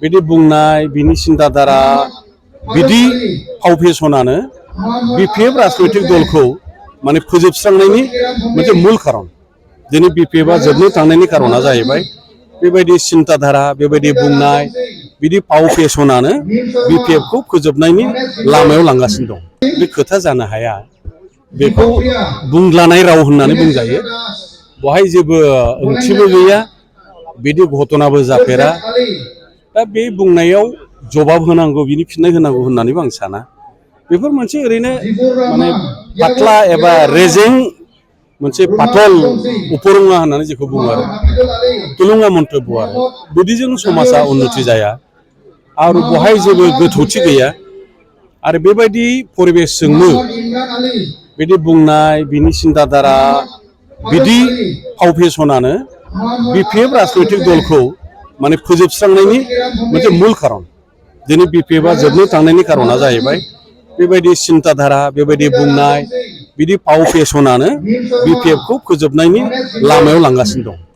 बिदि बुंनाय बिनि चिन्ताधारा बिदि फाव फेसनानो बिपिएफ राजनैतिक दलखौ माने फोजोबस्रांनायनि मोनसे मूल खारन। दिनै बिपिएफआ जोबनो थांनायनि खारना जाहैबाय बेबायदि चिन्ताधारा बेबायदि बुंनाय बिदि फाव फेसनानो बिपिएफखौ फोजोबनायनि लामायाव लांगासिनो दं। बे खोथा जानो हाया, बेखौ बुंग्लानाय राव होननानै बुंजायो। बहाय जेबो ओंथिबो गैया, बिदि घटनाबो जाफेरा। दा बे बुंनायाव जवाब होनांगौ, बिनि फिननाय होनांगौ होननानैबो आं साना। बेफोर मोनसे ओरैनो माने पातला एबा रेजें मोनसे पातल उपरंगा होननानै जेखौ बुङो आरो तुलुंगा मन्तब्य आरो बिदिजों समाजा उन्नति जाया आरो बहाय जेबो गोथौथि गैया। आरो बेबायदि परिबेसजोंनो बिदि बुंनाय बिनि चिन्ताधारा बिदि फाव फेसनानो बिपिएफ राजनैतिक दलखौ माने फोजोबस्रांनायनि मोनसे मूल खारन। दिनै बिपिएफआ जोबनो थांनायनि खारना जाहैबाय बेबायदि चिन्ताधारा बेबायदि बुंनाय बिदि फाव फेसनानो बिपिएफखौ फोजोबनायनि लामायाव लांगासिनो दं।